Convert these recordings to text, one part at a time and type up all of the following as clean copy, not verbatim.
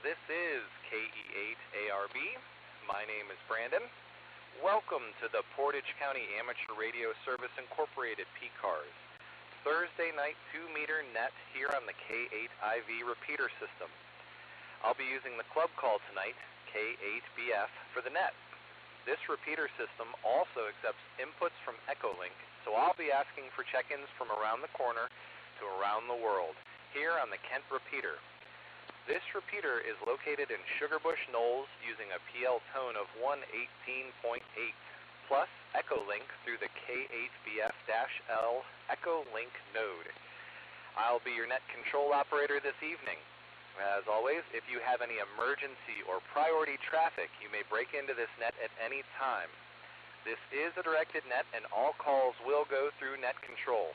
This is KE8ARB. My name is Brandon. Welcome to the Portage County Amateur Radio Service Incorporated PCARS Thursday night 2-meter net here on the K8IV repeater system. I'll be using the club call tonight, K8BF, for the net. This repeater system also accepts inputs from Echolink, so I'll be asking for check-ins from around the corner to around the world here on the Kent repeater. This repeater is located in Sugarbush Knolls using a PL tone of 118.8 plus Echolink through the K8BF-L Echolink node. I'll be your net control operator this evening. As always, if you have any emergency or priority traffic, you may break into this net at any time. This is a directed net and all calls will go through net control.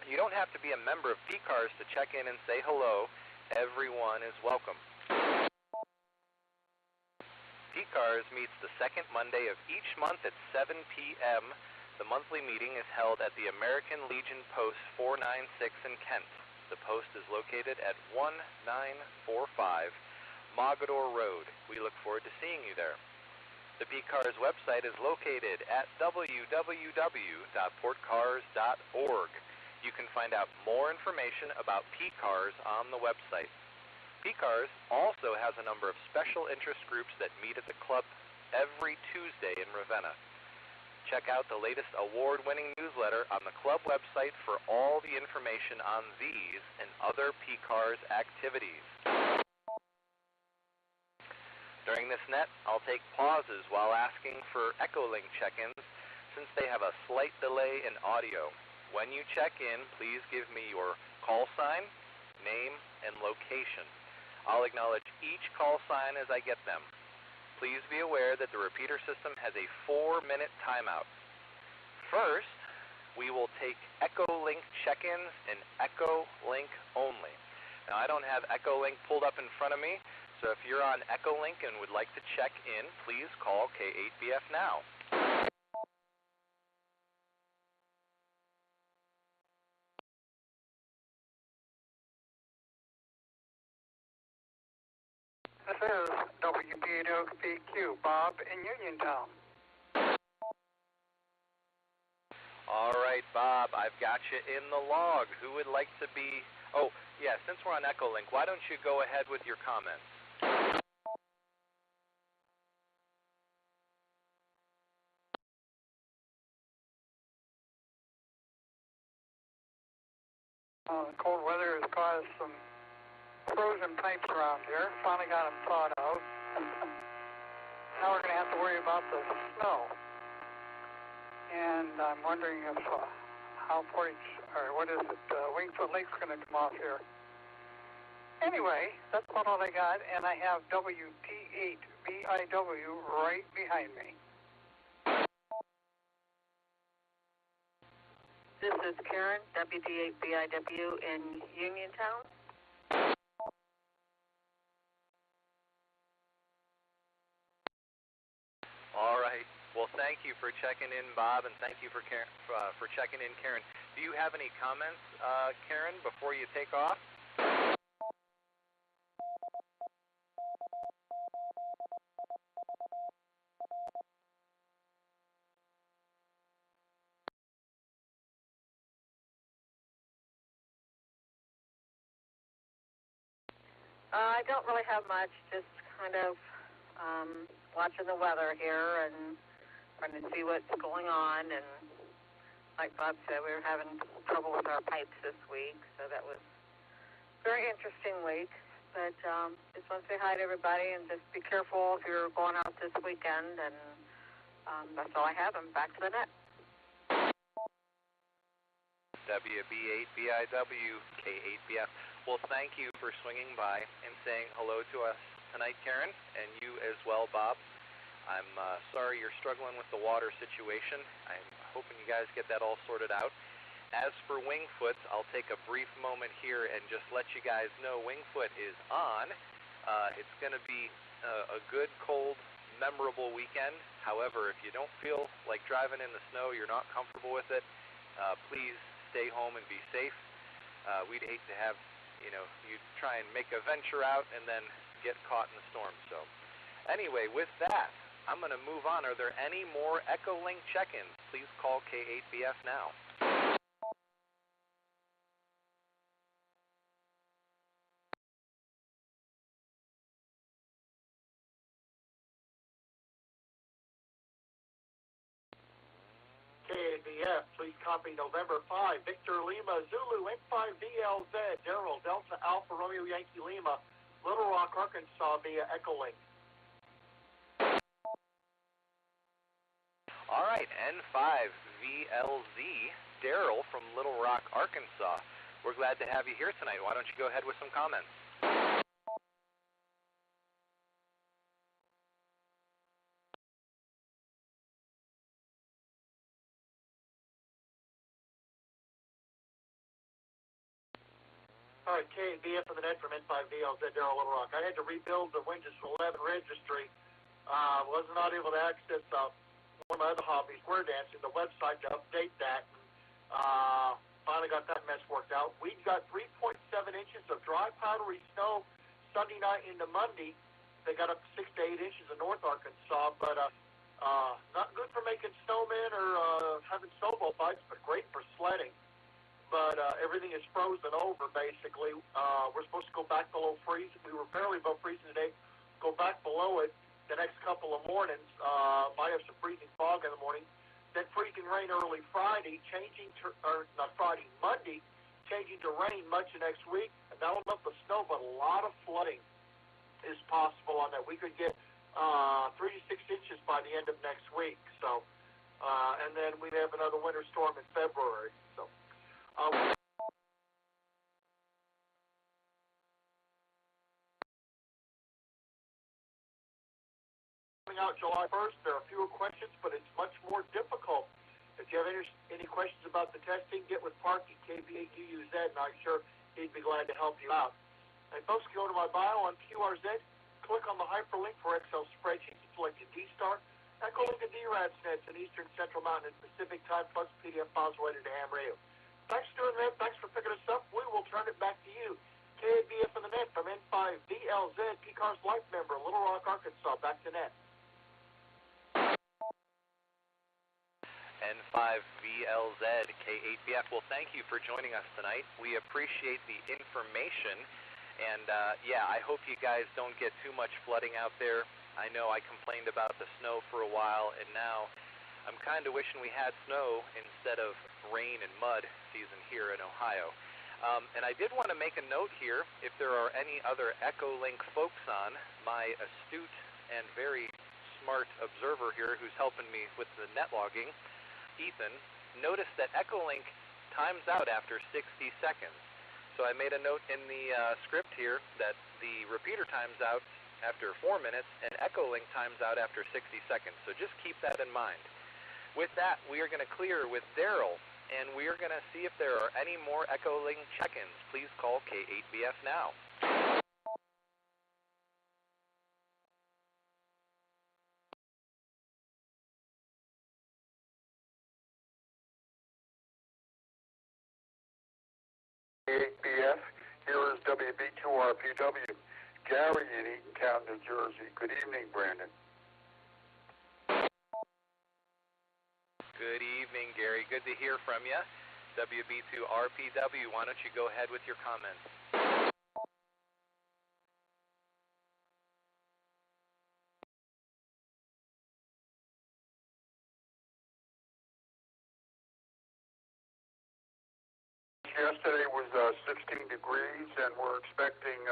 You don't have to be a member of PCARS to check in and say hello. Everyone is welcome. PCARS meets the second Monday of each month at 7 p.m. The monthly meeting is held at the American Legion Post 496 in Kent. The post is located at 1945 Mogador Road. We look forward to seeing you there. The PCARS website is located at www.portcars.org. You can find out more information about PCARS on the website. PCARS also has a number of special interest groups that meet at the club every Tuesday in Ravenna. Check out the latest award-winning newsletter on the club website for all the information on these and other PCARS activities. During this net, I'll take pauses while asking for Echolink check-ins since they have a slight delay in audio. When you check in, please give me your call sign, name, and location. I'll acknowledge each call sign as I get them. Please be aware that the repeater system has a 4-minute timeout. First, we will take Echolink check-ins and Echolink only. Now, I don't have Echolink pulled up in front of me, so if you're on Echolink and would like to check in, please call K8BF now. This is WP8OBQ, Bob in Uniontown. All right, Bob, I've got you in the log. Who would like to be... Oh, yeah, since we're on Echolink, why don't you go ahead with your comments? The cold weather has caused some frozen pipes around here. Finally got them thawed out. Now we're going to have to worry about the snow. And I'm wondering if how Portage, or what is it, Wingfoot Lake's going to come off here. Anyway, that's about all I got, and I have WT8BIW right behind me. This is Karen, WT8BIW in Uniontown. All right. Well, thank you for checking in, Bob, and thank you for checking in, Karen. Do you have any comments, Karen, before you take off? I don't really have much, just kind of watching the weather here and trying to see what's going on. And like Bob said, we were having trouble with our pipes this week, so that was a very interesting week. But just want to say hi to everybody and just be careful if you're going out this weekend. And that's all I have. I'm back to the net. WB8BIW, K8BF. Well, thank you for swinging by and saying hello to us tonight, Karen, and you as well, Bob. I'm sorry you're struggling with the water situation. I'm hoping you guys get that all sorted out. As for Wingfoot, I'll take a brief moment here and just let you guys know Wingfoot is on. It's going to be a good, cold, memorable weekend. However, if you don't feel like driving in the snow, you're not comfortable with it, please stay home and be safe. We'd hate to have, you try and make a venture out and then get caught in the storm. So anyway, with that, I'm going to move on. Are there any more Echolink check-ins? Please call K8BF now. KABF, please copy November 5, Victor Lima, Zulu, N5VLZ, Daryl, Delta Alpha Romeo Yankee Lima, Little Rock, Arkansas via Echolink. All right, N5VLZ, Daryl from Little Rock, Arkansas. We're glad to have you here tonight. Why don't you go ahead with some comments? All right, KABF on the net from N5VLZ, Daryl, Little Rock. I had to rebuild the Windows 11 registry. Was not able to access one of my other hobbies, square dancing, the website to update that. Finally got that mess worked out. We got 3.7 inches of dry powdery snow Sunday night into Monday. They got up to 6 to 8 inches in North Arkansas, but not good for making snowmen or having snowball fights, but great for sledding. But everything is frozen over, basically. We're supposed to go back below freezing. We were barely above freezing today. Go back below it the next couple of mornings. Might have some freezing fog in the morning. Then freezing rain early Friday, Monday, changing to rain much of next week. And that'll melt the snow, but a lot of flooding is possible on that. We could get 3 to 6 inches by the end of next week. So, and then we'd have another winter storm in February. So, coming out July 1st, there are fewer questions, but it's much more difficult. If you have any questions about the testing, get with Parky, KBAQUZ, and I'm sure he'd be glad to help you out. And folks, go to my bio on QRZ, click on the hyperlink for Excel spreadsheets, and select your D-Star, Echolink and DRADS nets in Eastern, Central Mountain, and Pacific Time, plus PDF files related to ham radio. Thanks for doing that. Thanks for picking us up. We will turn it back to you. KABF on the net from N5VLZ, PCARS Life member, Little Rock, Arkansas. Back to net. N5VLZ, K8BF. Well, thank you for joining us tonight. We appreciate the information. And, yeah, I hope you guys don't get too much flooding out there. I know I complained about the snow for a while, and now I'm kind of wishing we had snow instead of rain and mud season here in Ohio. And I did want to make a note here, if there are any other Echolink folks on, my astute and very smart observer here who's helping me with the net logging, Ethan, noticed that Echolink times out after 60 seconds. So I made a note in the script here that the repeater times out after 4 minutes and Echolink times out after 60 seconds. So just keep that in mind. With that, we are going to clear with Daryl, and we are going to see if there are any more Echolink check-ins. Please call K8BF now. K8BF, here is WB2RPW, Gary in Eatontown, New Jersey. Good evening, Brandon. Good evening, Gary. Good to hear from you. WB2RPW, why don't you go ahead with your comments? Yesterday was 16 degrees, and we're expecting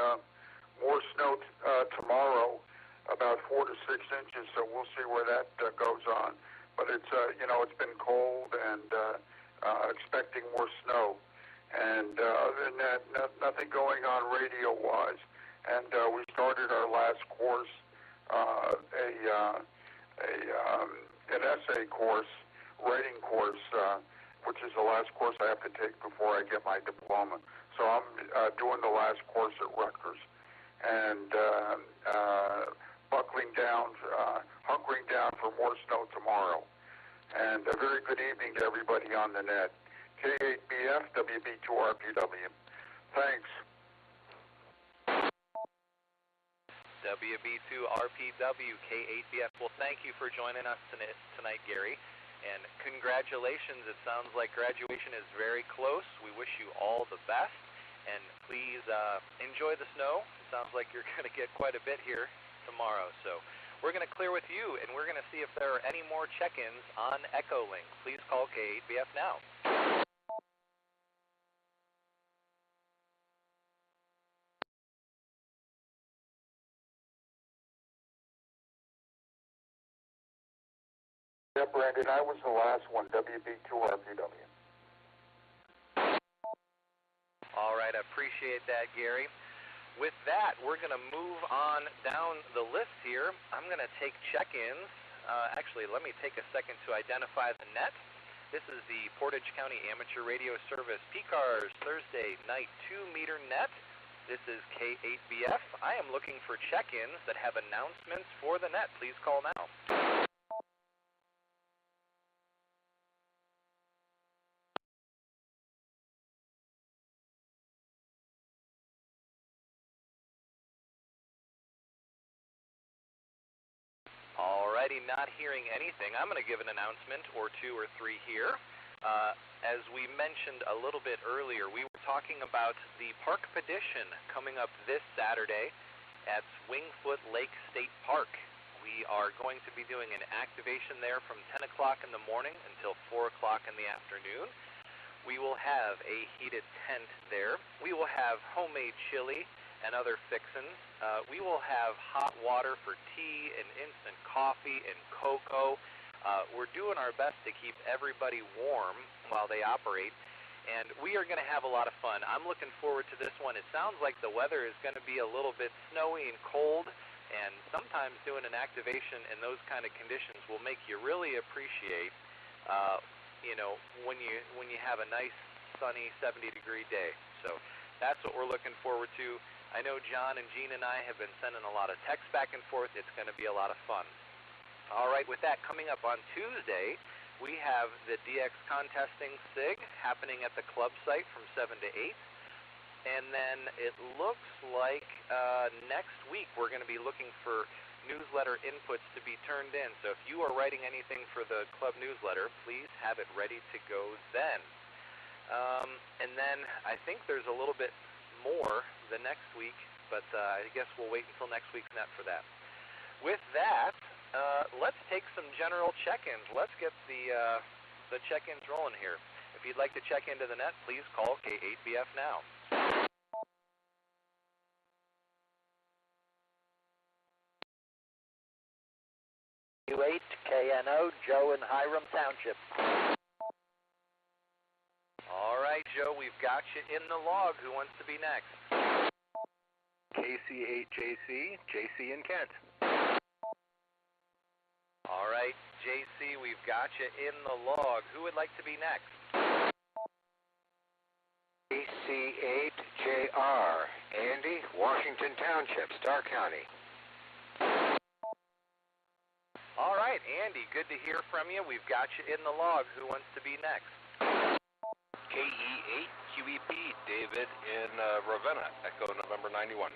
more snow tomorrow, about 4 to 6 inches, so we'll see where that goes on. But it's, it's been cold and expecting more snow. And other than that, nothing going on radio-wise. And we started our last course, an essay course, writing course, which is the last course I have to take before I get my diploma. So I'm doing the last course at Rutgers and hunkering down for more snow tomorrow. And a very good evening to everybody on the net. K8BF, WB2RPW. Thanks. WB2RPW K8BF. Well, thank you for joining us tonight, Gary. And congratulations. It sounds like graduation is very close. We wish you all the best. And please enjoy the snow. It sounds like you're going to get quite a bit here tomorrow. So we're going to clear with you, and we're going to see if there are any more check-ins on Echolink. Please call K8BF now. Yeah, Brandon, I was the last one, WB2RPW. All right, I appreciate that, Gary. With that, we're going to move on down the list here. I'm going to take check-ins. Actually, let me take a second to identify the net. This is the Portage County Amateur Radio Service PCARS Thursday night 2-meter net. This is K8BF. I am looking for check-ins that have announcements for the net. Please call now. Alrighty, not hearing anything. I'm going to give an announcement or two or three here. As we mentioned a little bit earlier, we were talking about the Park Petition coming up this Saturday at Wingfoot Lake State Park. We are going to be doing an activation there from 10 o'clock in the morning until 4 o'clock in the afternoon. We will have a heated tent there. We will have homemade chili and other fixins. We will have hot water for tea and instant coffee and cocoa. We're doing our best to keep everybody warm while they operate, and we are going to have a lot of fun. I'm looking forward to this one. It sounds like the weather is going to be a little bit snowy and cold, and sometimes doing an activation in those kind of conditions will make you really appreciate, when you have a nice, sunny, 70-degree day. So that's what we're looking forward to. I know John and Gene and I have been sending a lot of texts back and forth. It's going to be a lot of fun. All right, with that, coming up on Tuesday, we have the DX Contesting SIG happening at the club site from 7 to 8. And then it looks like next week we're going to be looking for newsletter inputs to be turned in. So if you are writing anything for the club newsletter, please have it ready to go then. And then I think there's a little bit more the next week, but I guess we'll wait until next week's net for that. With that, let's take some general check-ins. Let's get the check-ins rolling here. If you'd like to check into the net, please call K8BF now. U8 KNO, Joe in Hiram Township. All right, Joe, we've got you in the log. Who wants to be next? KC8JC, JC in Kent. All right, JC, we've got you in the log. Who would like to be next? KC8JR, Andy, Washington Township, Starr County. All right, Andy, good to hear from you. We've got you in the log. Who wants to be next? KE8QEP, David in Ravenna, Echo November 91.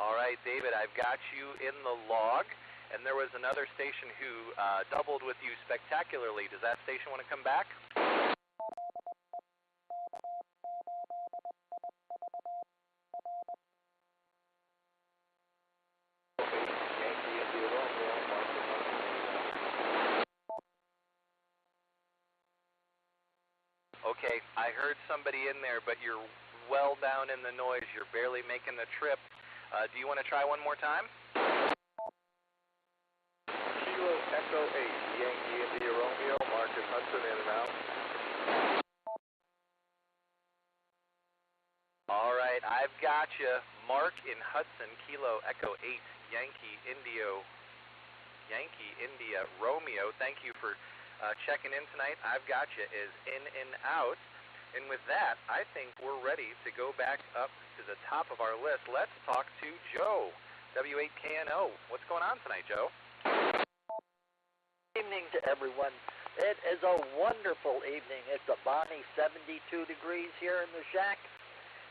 All right, David, I've got you in the log, and there was another station who doubled with you spectacularly. Does that station want to come back? Okay, I heard somebody in there, but you're well down in the noise. You're barely making the trip. Do you want to try one more time? Kilo Echo 8, Yankee India Romeo, Marcus Hudson in and out. All right, I've got you. Mark in Hudson, Kilo Echo 8, Yankee India Romeo. Thank you for checking in tonight. I've got you is in and out. And with that, I think we're ready to go back up to the top of our list. Let's talk to Joe, W8KNO. What's going on tonight, Joe? Good evening to everyone. It is a wonderful evening. It's a balmy 72 degrees here in the shack.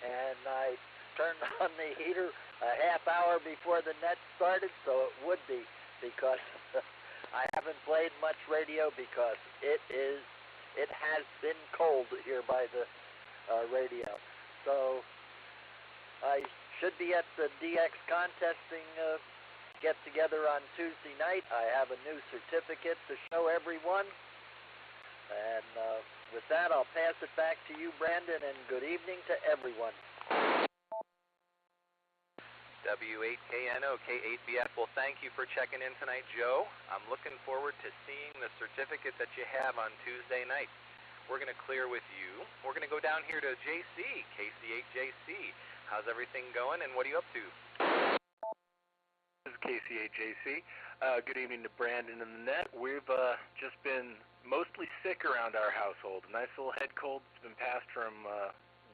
And I turned on the heater a half hour before the net started, so it would be, because I haven't played much radio because it has been cold here by the radio. So I should be at the DX contesting get-together on Tuesday night. I have a new certificate to show everyone. And with that, I'll pass it back to you, Brandon, and good evening to everyone. W8KNO, K8BF, well, thank you for checking in tonight, Joe. I'm looking forward to seeing the certificate that you have on Tuesday night. We're going to clear with you. We're going to go down here to JC, KC8JC. How's everything going, and what are you up to? This is KC8JC. Good evening to Brandon and the net. We've just been mostly sick around our household. A nice little head cold. It's been passed from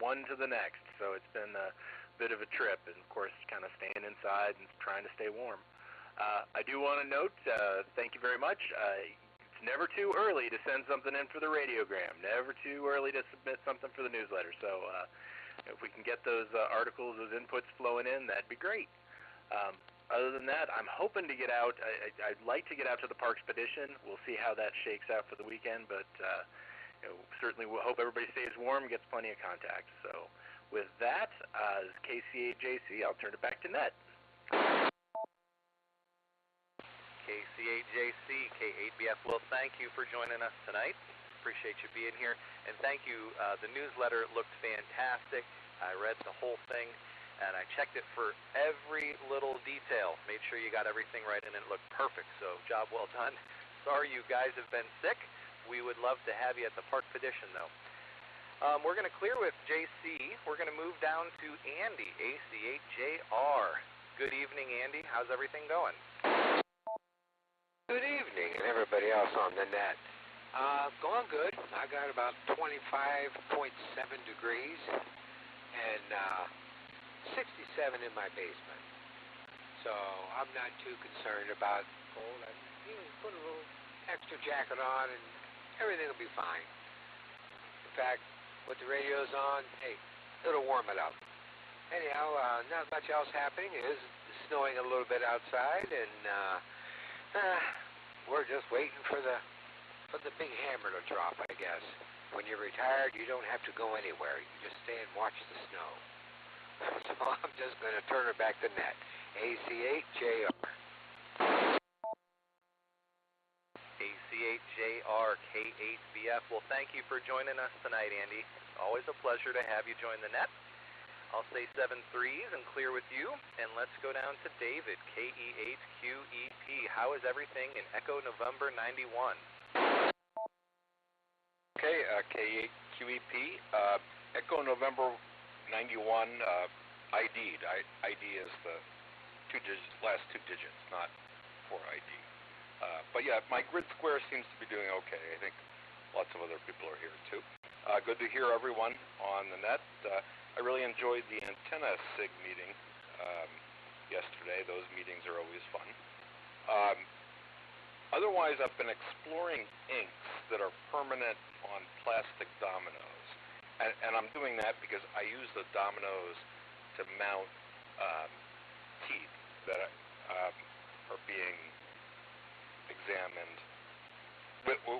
one to the next, so it's been a bit of a trip, and of course kind of staying inside and trying to stay warm. I do want to note, thank you very much. It's never too early to send something in for the radiogram, never too early to submit something for the newsletter, so if we can get those articles, those inputs flowing in, that'd be great. Other than that, I'm hoping to get out. I'd like to get out to the Parkspedition. We'll see how that shakes out for the weekend, but certainly we'll hope everybody stays warm and gets plenty of contact. So with that, as KC8JC, I'll turn it back to Net. KC8JC, K8BF, well, thank you for joining us tonight. Appreciate you being here, and thank you. The newsletter looked fantastic. I read the whole thing, and I checked it for every little detail. Made sure you got everything right, and it looked perfect, so job well done. Sorry you guys have been sick. We would love to have you at the Parkspedition, though. We're going to clear with JC. We're going to move down to Andy, AC8JR. Good evening, Andy. How's everything going? Good evening, and everybody else on the net. Going good. I got about 25.7 degrees and 67 in my basement. So I'm not too concerned about cold. I can put a little extra jacket on and everything will be fine. In fact, with the radios on, hey, it'll warm it up. Anyhow, not much else happening. It is snowing a little bit outside, and we're just waiting for the big hammer to drop, I guess. When you're retired, you don't have to go anywhere. You can just stay and watch the snow. So I'm just going to turn it back to Net. AC8JR. AC8JR, K8BF. Well, thank you for joining us tonight, Andy. It's always a pleasure to have you join the net. I'll say 7 3s and clear with you. And let's go down to David, KE8QEP. How is everything in Echo November 91? Okay, K8QEP. Echo November 91 ID'd. ID is the last two digits, not for ID. But yeah, my grid square seems to be doing okay. I think lots of other people are here too. Good to hear everyone on the net. I really enjoyed the antenna SIG meeting yesterday. Those meetings are always fun. Otherwise, I've been exploring inks that are permanent on plastic dominoes. And I'm doing that because I use the dominoes to mount teeth that are being examined,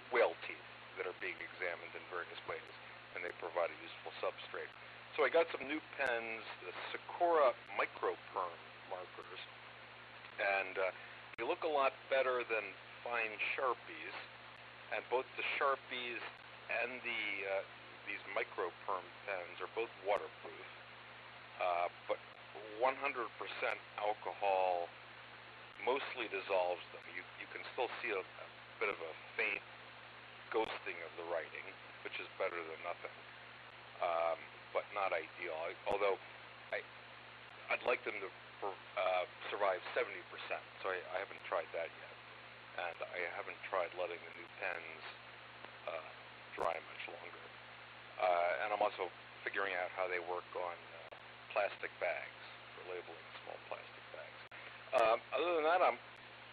whale teeth that are being examined in various ways, and they provide a useful substrate. So I got some new pens, the Sakura Microperm markers, and they look a lot better than fine Sharpies, and both the Sharpies and these Microperm pens are both waterproof, but 100% alcohol mostly dissolves them. You can still see a bit of a faint ghosting of the writing, which is better than nothing, but not ideal. Although I'd like them to survive 70%, so I haven't tried that yet, and I haven't tried letting the new pens dry much longer. And I'm also figuring out how they work on plastic bags for labeling small plastic bags. Other than that, I'm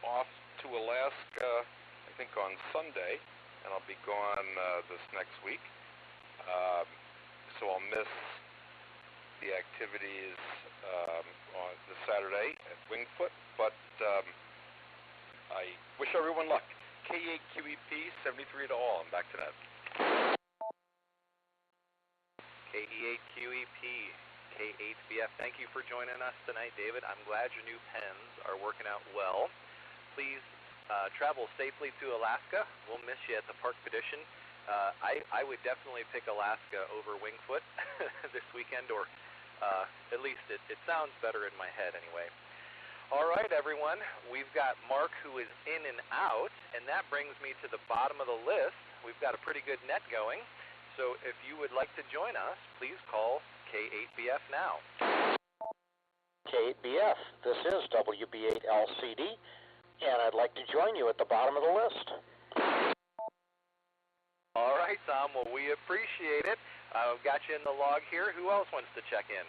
off to Alaska, I think on Sunday, and I'll be gone this next week. So I'll miss the activity activities on this Saturday at Wingfoot, but I wish everyone luck. K8QEP 73 to all. I'm back to that. KE8QEP, K8BF, thank you for joining us tonight, David. I'm glad your new pens are working out well. Please travel safely to Alaska. We'll miss you at the Park Petition. I would definitely pick Alaska over Wingfoot this weekend, or at least it sounds better in my head anyway. All right, everyone, we've got Mark who is in and out, and that brings me to the bottom of the list. We've got a pretty good net going, so if you would like to join us, please call K8BF now. K8BF, this is WB8LCD, and I'd like to join you at the bottom of the list. All right, Tom, well, we appreciate it. I've got you in the log here. Who else wants to check in?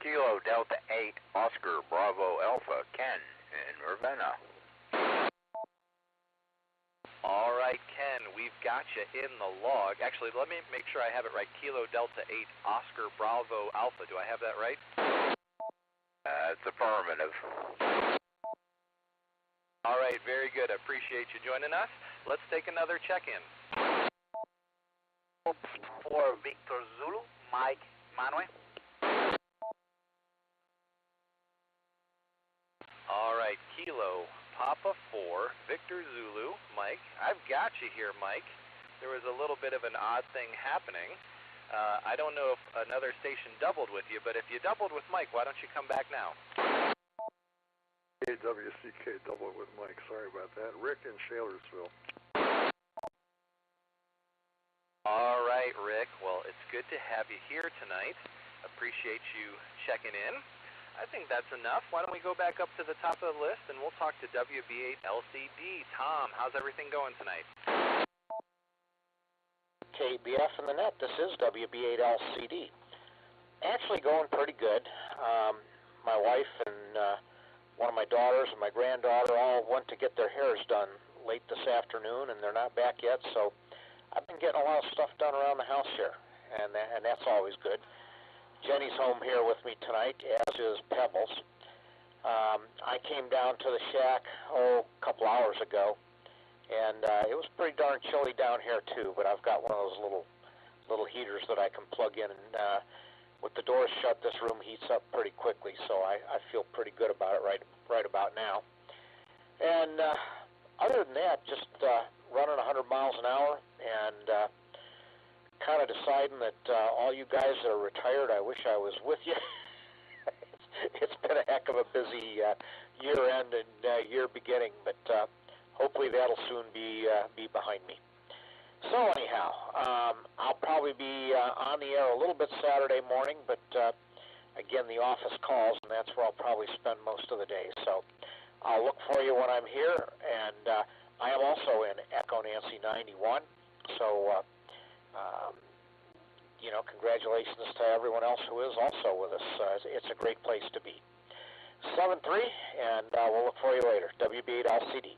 Kilo Delta 8 Oscar Bravo Alpha Ken in Ravenna. All right, Ken, we've got you in the log. Actually, let me make sure I have it right. Kilo Delta 8 Oscar Bravo Alpha. Do I have that right? It's affirmative. All right, very good. I appreciate you joining us. Let's take another check-in. For Victor Zulu, Mike Manuel. All right, Kilo Papa 4, Victor Zulu, Mike. I've got you here, Mike. There was a little bit of an odd thing happening. I don't know if another station doubled with you, but if you doubled with Mike, why don't you come back now? WCK doubled with Mike. Sorry about that. Rick in Shalersville. All right, Rick. Well, it's good to have you here tonight. Appreciate you checking in. I think that's enough. Why don't we go back up to the top of the list and we'll talk to WB8LCD. Tom, how's everything going tonight? KBF in the net, this is WB8LCD. Actually going pretty good. My wife and one of my daughters and my granddaughter all went to get their hairs done late this afternoon, and they're not back yet, so I've been getting a lot of stuff done around the house here, and that's always good. Jenny's home here with me tonight, as is Pebbles. I came down to the shack, a couple hours ago, and it was pretty darn chilly down here too, but I've got one of those little heaters that I can plug in, and with the doors shut, this room heats up pretty quickly, so I feel pretty good about it right about now. And other than that, just running 100 miles an hour, and kind of deciding that all you guys that are retired, I wish I was with you. It's been a heck of a busy year-end and year beginning, but hopefully that'll soon be behind me. So anyhow, I'll probably be on the air a little bit Saturday morning, but again, the office calls, and that's where I'll probably spend most of the day. So I'll look for you when I'm here, and I am also in Echo Nancy 91, so congratulations to everyone else who is also with us. It's a great place to be. 7-3, and we'll look for you later. WB8LCD.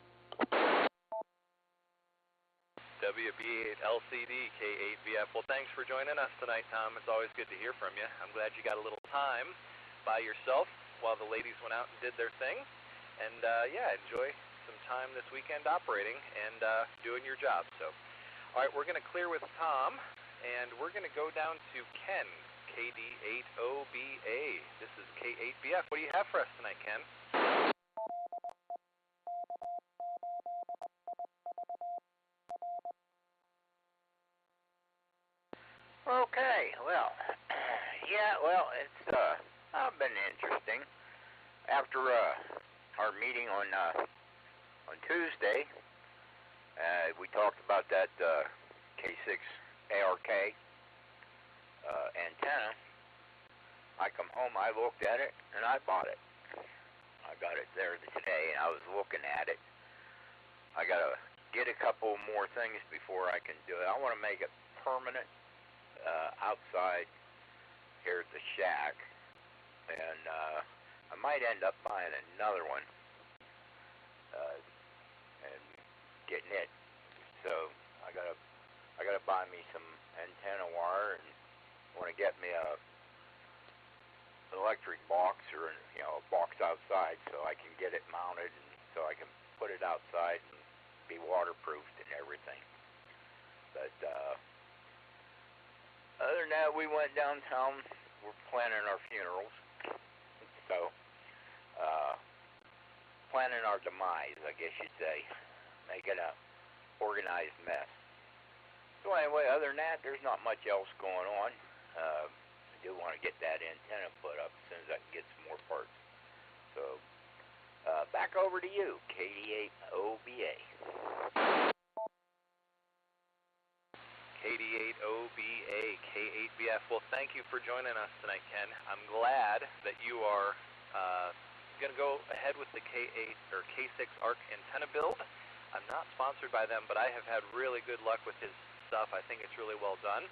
WB8LCD, K8BF. Well, thanks for joining us tonight, Tom. It's always good to hear from you. I'm glad you got a little time by yourself while the ladies went out and did their thing. And, enjoy some time this weekend operating and doing your job. So, all right, we're going to clear with Tom, and we're going to go down to Ken, KD8OBA. This is K8BF. What do you have for us tonight, Ken? Okay, well, it's been interesting. After our meeting on Tuesday, we talked about that K6 ARK antenna. I come home, I looked at it, and I bought it. I got it there today, and I was looking at it. I got to get a couple more things before I can do it. I want to make it permanent outside here at the shack, and I might end up buying another one and getting it. So I gotta buy me some antenna wire, and want to to get me an electric box or a box outside so I can get it mounted and so I can put it outside and be waterproofed and everything. But other than that, we went downtown. We're planning our funerals, so planning our demise, I guess you'd say, making a organized mess. So anyway, other than that, there's not much else going on. I do want to get that antenna put up as soon as I can get some more parts. So back over to you, KD8OBA. KD8OBA, K8BF. Well, thank you for joining us tonight, Ken. I'm glad that you are going to go ahead with the K8 or K6 ARC antenna build. I'm not sponsored by them, but I have had really good luck with his stuff. I think it's really well done,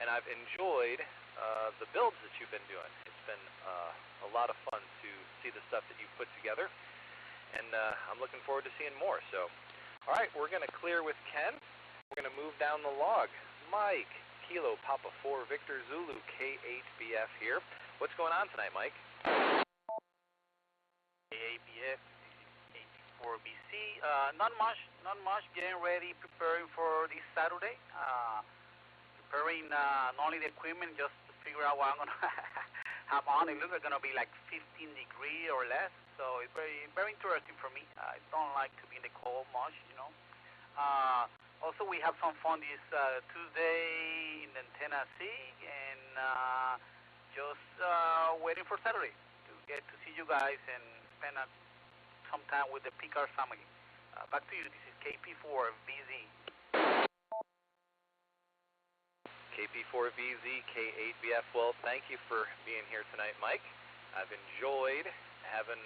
and I've enjoyed the builds that you've been doing. It's been a lot of fun to see the stuff that you've put together, and I'm looking forward to seeing more. So, all right, we're going to clear with Ken. We're going to move down the log. Mike, Kilo Papa 4 Victor Zulu, K8BF here. What's going on tonight, Mike? K8BF, 84BC. Not much. Getting ready, preparing for this Saturday. Preparing not only the equipment, just to figure out what I'm going to have on. It looks like going to be like 15 degrees or less. So it's very interesting for me. I don't like to be in the cold much, Also, we have some fun this Tuesday in the antenna SIG, and just waiting for Saturday to get to see you guys and spend some time with the PCARS family. Back to you. This is KP4VZ. KP4VZ, K8BF. Well, thank you for being here tonight, Mike. I've enjoyed having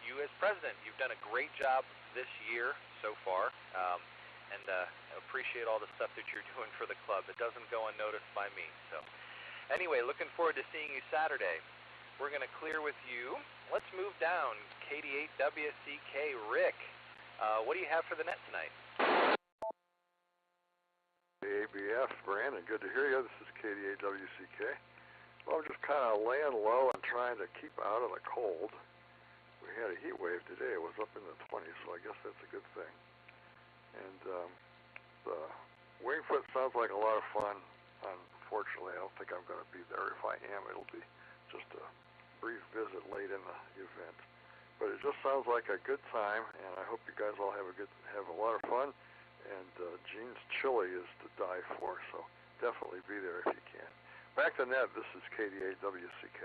you as president. You've done a great job this year so far. And appreciate all the stuff that you're doing for the club. It doesn't go unnoticed by me. So anyway, looking forward to seeing you Saturday. We're going to clear with you. Let's move down. KD8WCK, Rick. What do you have for the net tonight? ABF, Brandon, good to hear you. This is KD8WCK. Well, I'm just kind of laying low and trying to keep out of the cold. We had a heat wave today. It was up in the 20s, so I guess that's a good thing. And the Wingfoot sounds like a lot of fun. Unfortunately, I don't think I'm going to be there. If I am, it'll be just a brief visit late in the event. But it just sounds like a good time, and I hope you guys all have a lot of fun. And Gene's chili is to die for, so definitely be there if you can. Back to net, this is KD8WCK.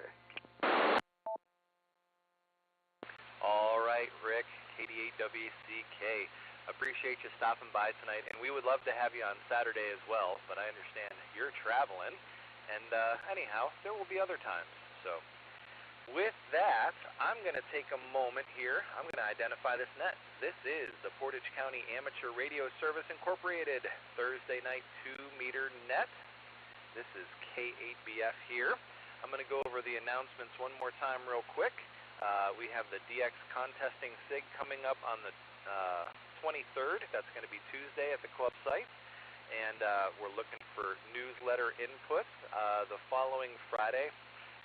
All right, Rick, KD8WCK. Appreciate you stopping by tonight, and we would love to have you on Saturday as well, but I understand you're traveling, and anyhow, there will be other times. So with that, I'm going to take a moment here. I'm going to identify this net. This is the Portage County Amateur Radio Service Incorporated Thursday night 2-meter net. This is K8BF here. I'm going to go over the announcements one more time real quick. We have the DX contesting SIG coming up on the 23rd. That's going to be Tuesday at the club site, and we're looking for newsletter inputs the following Friday,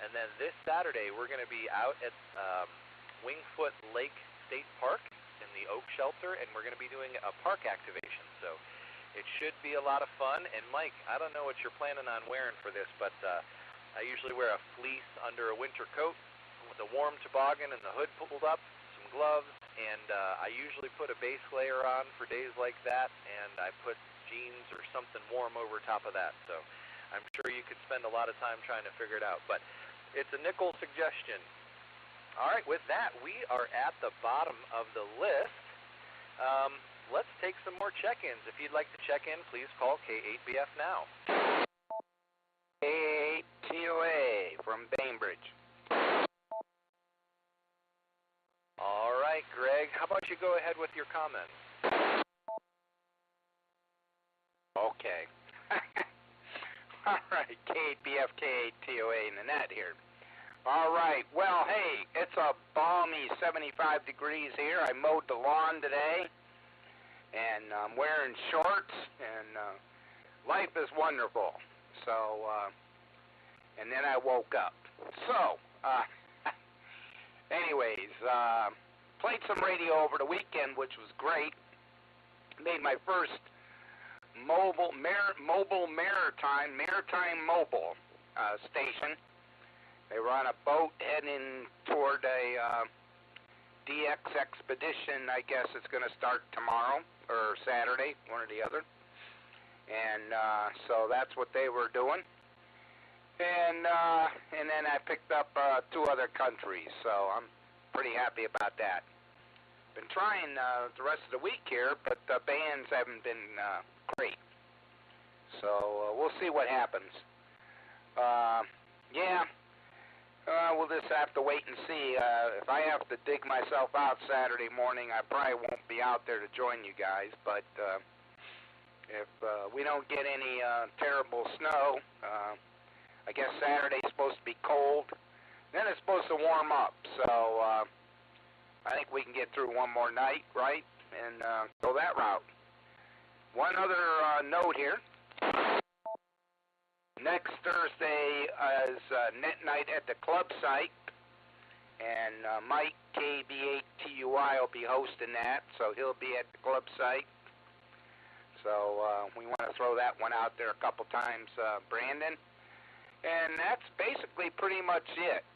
and then this Saturday we're going to be out at Wingfoot Lake State Park in the Oak Shelter, and we're going to be doing a park activation, so it should be a lot of fun. And Mike, I don't know what you're planning on wearing for this, but I usually wear a fleece under a winter coat with a warm toboggan and the hood pulled up, some gloves, and I usually put a base layer on for days like that, and I put jeans or something warm over top of that. So I'm sure you could spend a lot of time trying to figure it out, but it's a nickel suggestion. All right, with that, we are at the bottom of the list. Let's take some more check-ins. If you'd like to check in, please call K8BF now. K8TOA from Bainbridge. All right, Greg, how about you go ahead with your comments? Okay. All right, K8BF, K8TOA in the net here. All right, well, hey, it's a balmy 75 degrees here. I mowed the lawn today, and I'm wearing shorts, and life is wonderful. So and then I woke up. So, anyways, played some radio over the weekend, which was great. Made my first maritime mobile station. They were on a boat heading toward a DX expedition. I guess it's going to start tomorrow or Saturday, one or the other. And so that's what they were doing. And then I picked up 2 other countries, so I'm pretty happy about that. Been trying the rest of the week here, but the bands haven't been great. So we'll see what happens. We'll just have to wait and see. If I have to dig myself out Saturday morning, I probably won't be out there to join you guys. But if we don't get any terrible snow, I guess Saturday's supposed to be cold. Then it's supposed to warm up. So I think we can get through one more night, right, and go that route. One other note here. Next Thursday is net night at the club site, and Mike, KB8TUI, will be hosting that, so he'll be at the club site. So we want to throw that one out there a couple times, Brandon. And that's basically pretty much it.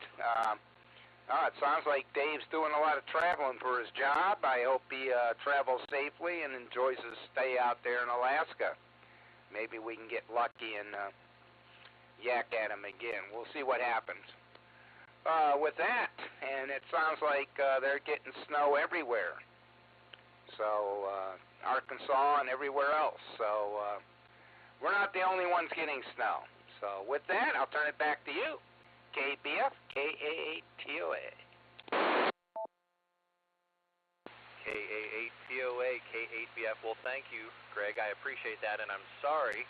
It sounds like Dave's doing a lot of traveling for his job. I hope he travels safely and enjoys his stay out there in Alaska. Maybe we can get lucky and yak at him again. We'll see what happens. With that, and it sounds like they're getting snow everywhere. So Arkansas and everywhere else. So we're not the only ones getting snow. So with that, I'll turn it back to you. KBF, KA8TOA. KA8TOA, K8BF. Well, thank you, Greg. I appreciate that, and I'm sorry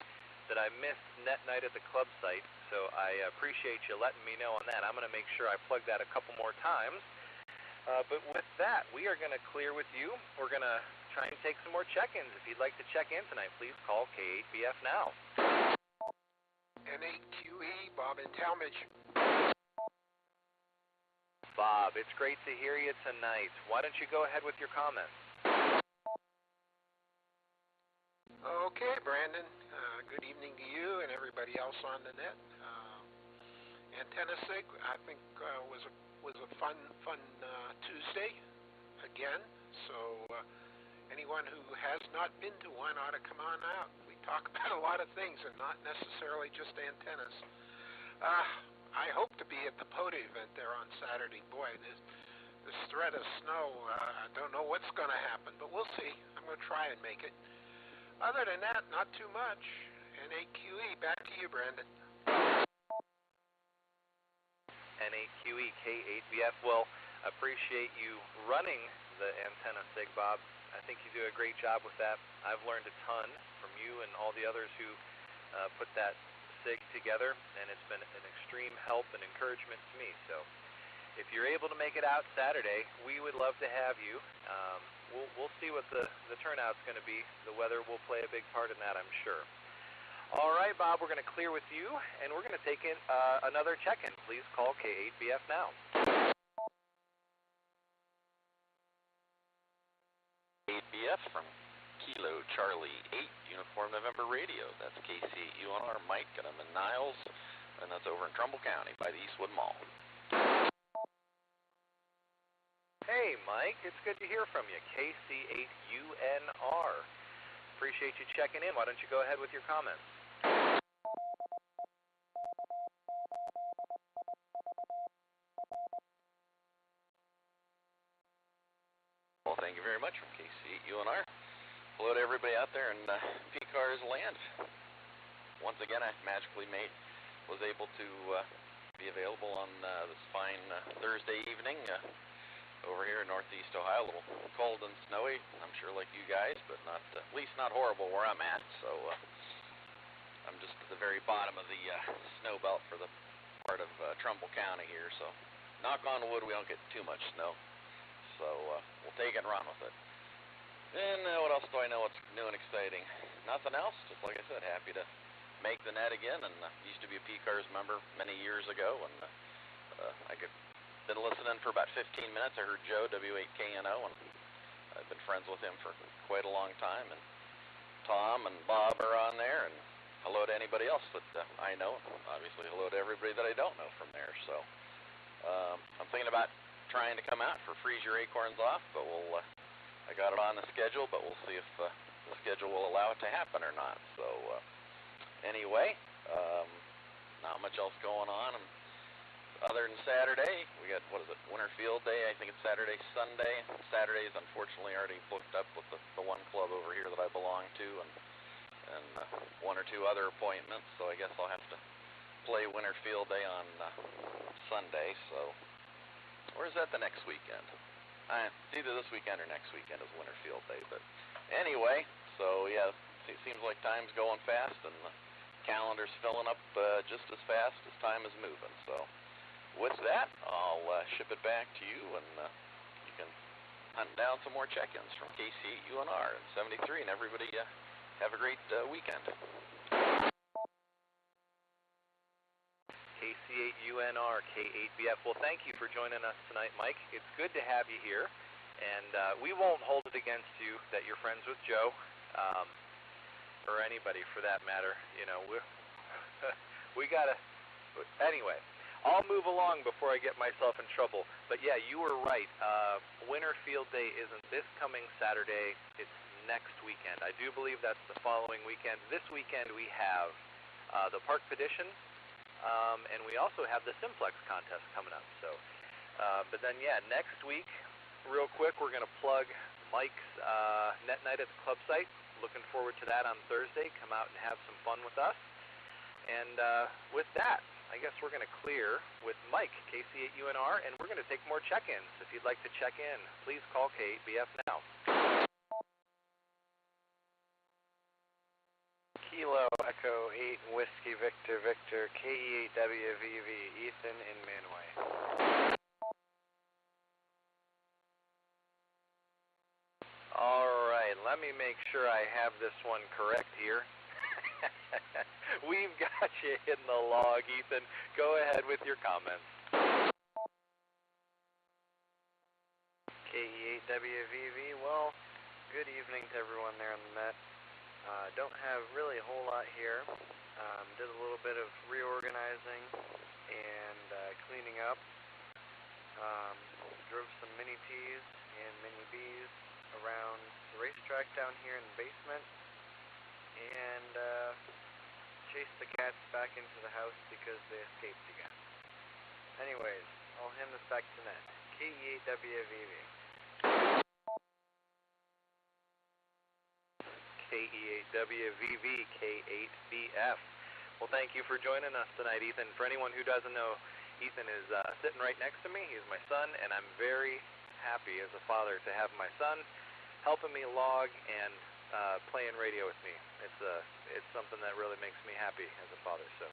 that I missed net night at the club site, so I appreciate you letting me know on that. I'm going to make sure I plug that a couple more times. But with that, we are going to clear with you. We're going to try and take some more check-ins. If you'd like to check in tonight, please call K8BF now. N8QE, Bob in Talmadge. Bob, it's great to hear you tonight. Why don't you go ahead with your comments? Okay, Brandon. Good evening to you and everybody else on the net. Antenna Sig, I think, was a fun Tuesday again. So anyone who has not been to one ought to come on out. We talk about a lot of things and not necessarily just antennas. I hope to be at the POTA event there on Saturday. Boy, this threat of snow, I don't know what's going to happen, but we'll see. I'm going to try and make it. Other than that, not too much. N8QE, back to you, Brandon. N8QE, K8BF. Well, appreciate you running the antenna SIG, Bob. I think you do a great job with that. I've learned a ton from you and all the others who put that SIG together, and it's been an extreme help and encouragement to me. So if you're able to make it out Saturday, we would love to have you. We'll see what the turnout's going to be. The weather will play a big part in that, I'm sure. All right, Bob, we're going to clear with you, and we're going to take in another check-in. Please call K8BF now. K8BF from Kilo Charlie 8, Uniform November Radio. That's KCUNR Mike, and I'm in Niles, and that's over in Trumbull County by the Eastwood Mall. Hey, Mike, it's good to hear from you. KC8UNR. Appreciate you checking in. Why don't you go ahead with your comments? Well, thank you very much from KC8UNR. Hello to everybody out there in PCARS land. Once again, I magically was able to be available on this fine Thursday evening over here in Northeast Ohio. A little cold and snowy, I'm sure, like you guys, but not at least not horrible where I'm at. So I'm just at the very bottom of the snow belt for the part of Trumbull County here. So knock on wood, we don't get too much snow. So we'll take it and run with it. And what else do I know? What's new and exciting? Nothing else. Just like I said, happy to make the net again, and used to be a PCARS member many years ago, and been listening for about 15 minutes. I heard Joe, W8KNO, and I've been friends with him for quite a long time, and Tom and Bob are on there, and hello to anybody else that I know. Obviously, hello to everybody that I don't know from there. So I'm thinking about trying to come out for Freeze Your Acorns Off, but I got it on the schedule, but we'll see if the schedule will allow it to happen or not. So anyway, not much else going on. And other than Saturday, we got, Winter Field Day. I think it's Saturday, Sunday. Saturday is unfortunately already booked up with the one club over here that I belong to, and one or two other appointments. So I guess I'll have to play Winter Field Day on Sunday. So, or is that the next weekend? It's either this weekend or next weekend is Winter Field Day. But anyway, so yeah, it seems like time's going fast, and the calendar's filling up just as fast as time is moving. So with that, I'll ship it back to you, and you can hunt down some more check-ins from KC8UNR and 73, and everybody have a great weekend. KC8UNR, K8BF. Well, thank you for joining us tonight, Mike. It's good to have you here, and we won't hold it against you that you're friends with Joe, or anybody for that matter. You know, we gotta. Anyway, I'll move along before I get myself in trouble. But yeah, you were right. Winter Field Day isn't this coming Saturday. It's next weekend. I do believe that's the following weekend. This weekend we have the Park Petition. And we also have the Simplex contest coming up. So, but then yeah, next week, real quick, we're going to plug Mike's net night at the club site. Looking forward to that on Thursday. Come out and have some fun with us. And with that, I guess we're going to clear with Mike, KC8UNR, and we're going to take more check-ins. If you'd like to check in, please call K8BF now. Kilo Echo 8 Whiskey Victor Victor KE8WVV Ethan in Manway. All right, let me make sure I have this one correct here. We've got you in the log, Ethan. Go ahead with your comments. KE8WVV, well, good evening to everyone there on the net. Don't have really a whole lot here. Did a little bit of reorganizing and cleaning up. Drove some mini T's and mini B's around the racetrack down here in the basement, and chased the cats back into the house because they escaped again. Anyways, I'll hand this back to Ned. KE8WVV. KE8WVV, K8BF. Well, thank you for joining us tonight, Ethan. For anyone who doesn't know, Ethan is sitting right next to me. He's my son, and I'm very happy as a father to have my son helping me log and playing radio with me. It's something that really makes me happy as a father. So,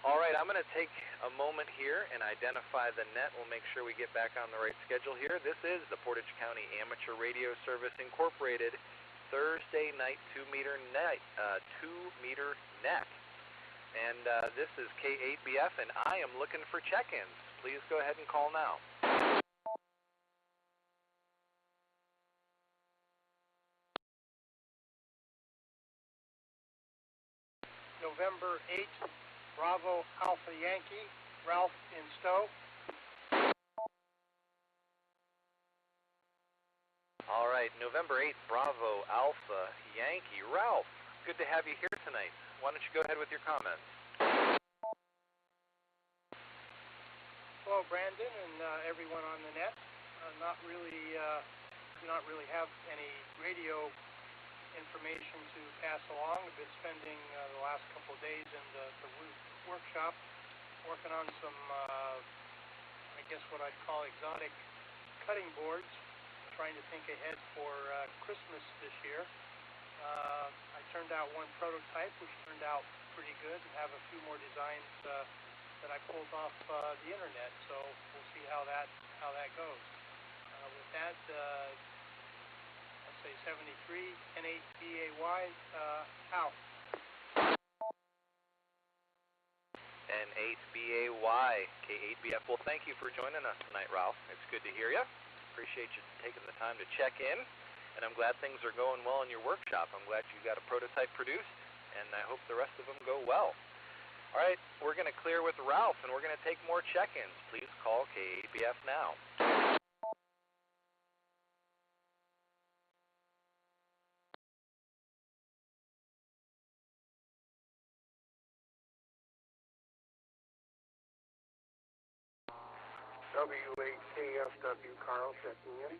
all right, I'm going to take a moment here and identify the net. We'll make sure we get back on the right schedule here. This is the Portage County Amateur Radio Service Incorporated Thursday night 2-meter net. And this is K8BF, and I am looking for check-ins. Please go ahead and call now. November 8th, Bravo Alpha Yankee, Ralph in Stowe. All right, November 8th, Bravo Alpha Yankee. Ralph, good to have you here tonight. Why don't you go ahead with your comments? Hello, Brandon, and everyone on the net. Do not really have any radio information to pass along. I've been spending the last couple of days in the workshop working on some, I guess what I'd call exotic cutting boards, trying to think ahead for Christmas this year. I turned out one prototype, which turned out pretty good, and have a few more designs that I pulled off the internet. So we'll see how that goes. With that, I'll say 73 N8BAY out. N8BAY, K8BF. Well, thank you for joining us tonight, Ralph. It's good to hear you. Appreciate you taking the time to check in, and I'm glad things are going well in your workshop. I'm glad you got a prototype produced, and I hope the rest of them go well. All right, we're going to clear with Ralph, and we're going to take more check-ins. Please call K8BF now. W8KFW, Carl checking in.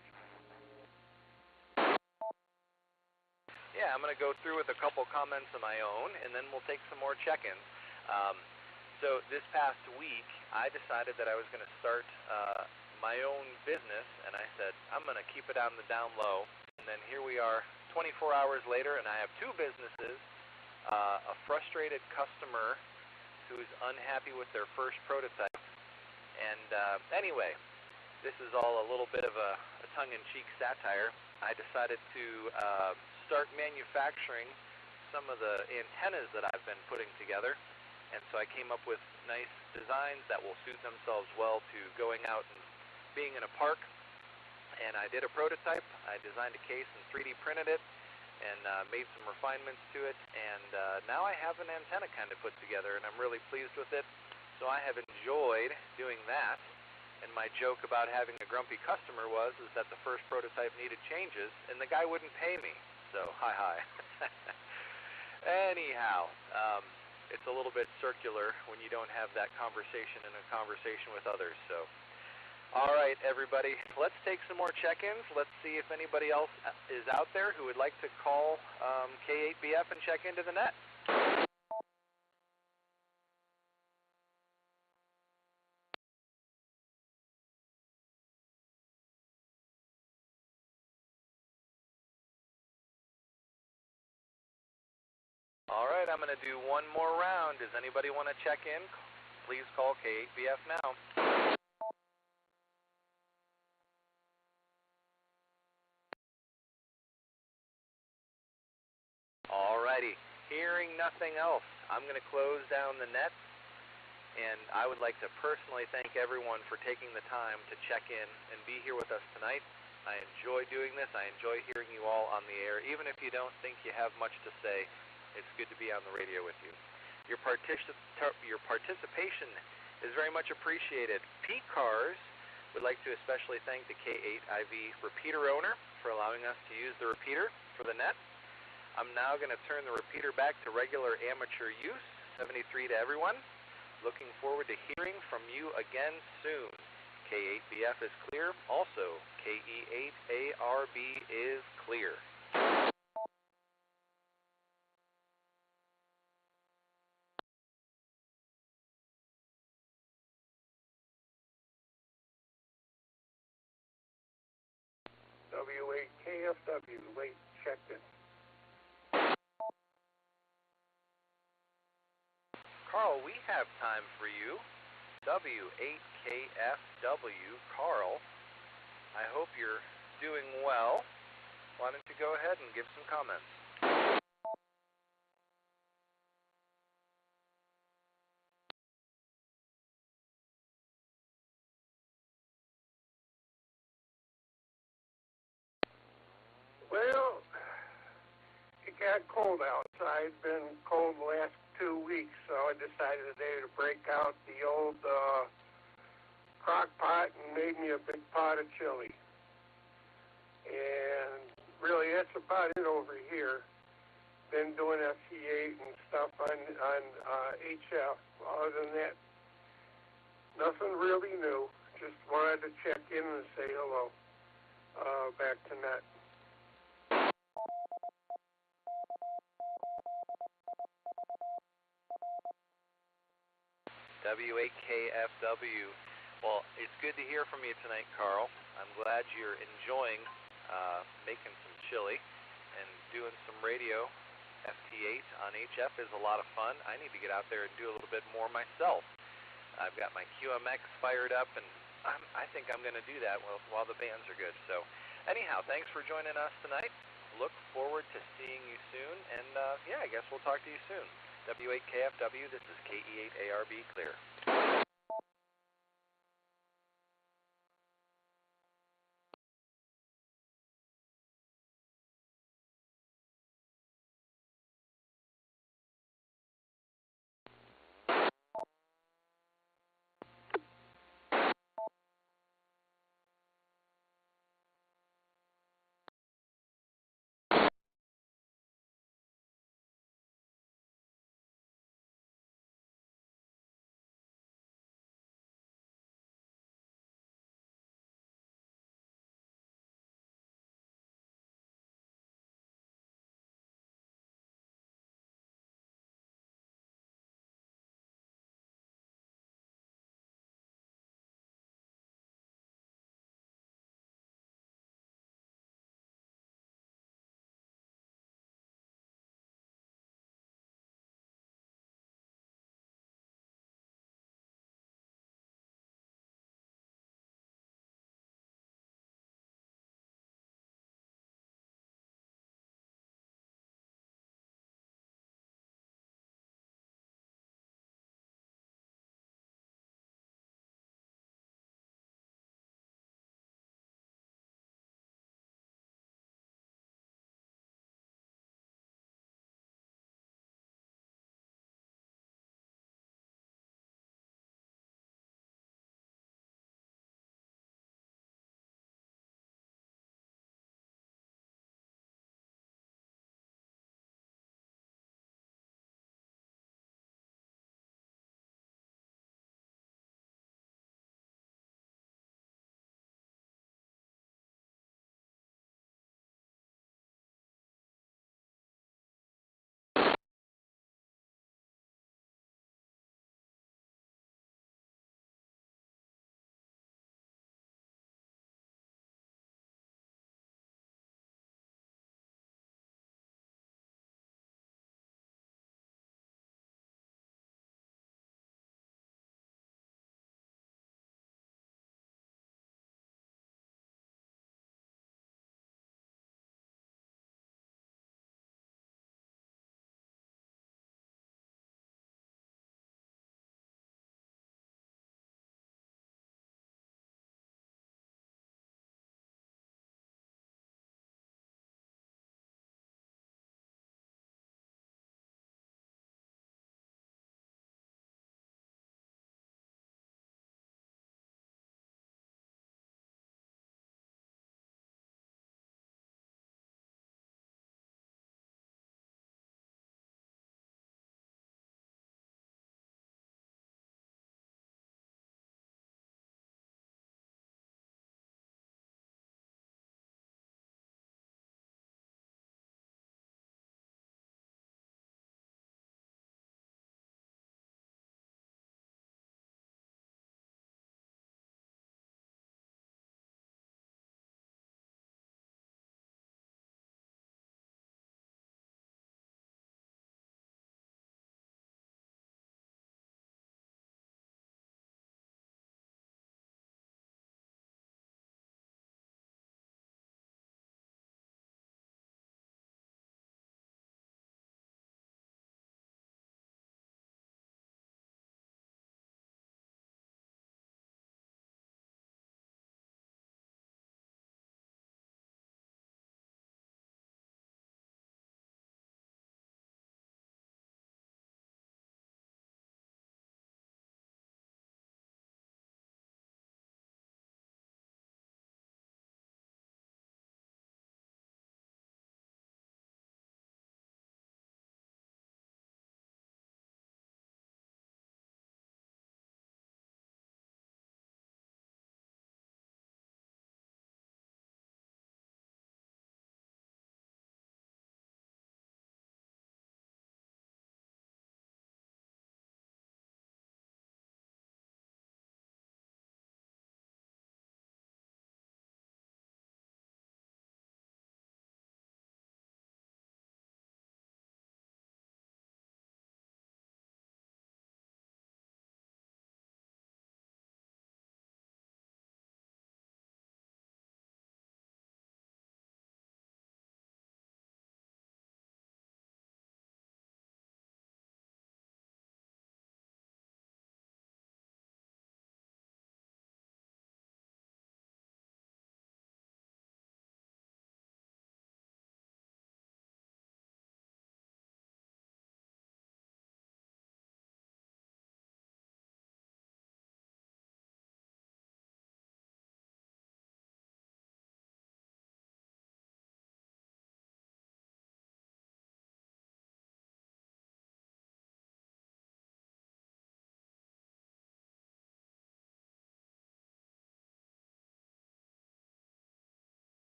Yeah, I'm going to go through with a couple comments of my own, and then we'll take some more check-ins. So this past week, I decided that I was going to start my own business, and I said, I'm going to keep it on the down low. And then here we are 24 hours later, and I have two businesses, a frustrated customer who's unhappy with their first prototype. And anyway, this is all a little bit of a tongue-in-cheek satire. I decided to start manufacturing some of the antennas that I've been putting together. And so I came up with nice designs that will suit themselves well to going out and being in a park. And I did a prototype. I designed a case and 3D printed it and made some refinements to it. And now I have an antenna kind of put together, and I'm really pleased with it. So I have enjoyed doing that. And my joke about having a grumpy customer was that the first prototype needed changes, and the guy wouldn't pay me. So, hi. Anyhow, it's a little bit circular when you don't have that conversation in a conversation with others. So, all right, everybody, let's take some more check-ins. Let's see if anybody else is out there who would like to call K8BF and check into the net. All right, I'm going to do one more round. Does anybody want to check in? Please call K8BF now. All righty. Hearing nothing else, I'm going to close down the net. And I would like to personally thank everyone for taking the time to check in and be here with us tonight. I enjoy doing this. I enjoy hearing you all on the air. Even if you don't think you have much to say, it's good to be on the radio with you. Your participation is very much appreciated. PCARS would like to especially thank the K8IV repeater owner for allowing us to use the repeater for the net. I'm now going to turn the repeater back to regular amateur use. 73 to everyone. Looking forward to hearing from you again soon. K8BF is clear. Also, KE8ARB is clear. W8KFW, late check-in. Carl, we have time for you. W8KFW, Carl. I hope you're doing well. Why don't you go ahead and give some comments? Well, it got cold outside. Been cold the last 2 weeks, so I decided today to break out the old crock pot and made me a big pot of chili. And really, that's about it over here. Been doing FT8 and stuff on HF. Other than that, nothing really new. Just wanted to check in and say hello. Back to net. W8KFW. Well, it's good to hear from you tonight, Carl. I'm glad you're enjoying making some chili and doing some radio. FT8 on HF is a lot of fun. I need to get out there and do a little bit more myself. I've got my QMX fired up, and I think I'm going to do that while the bands are good. So anyhow, thanks for joining us tonight. Look forward to seeing you soon, and yeah, I guess we'll talk to you soon. W8KFW, this is KE8ARB clear.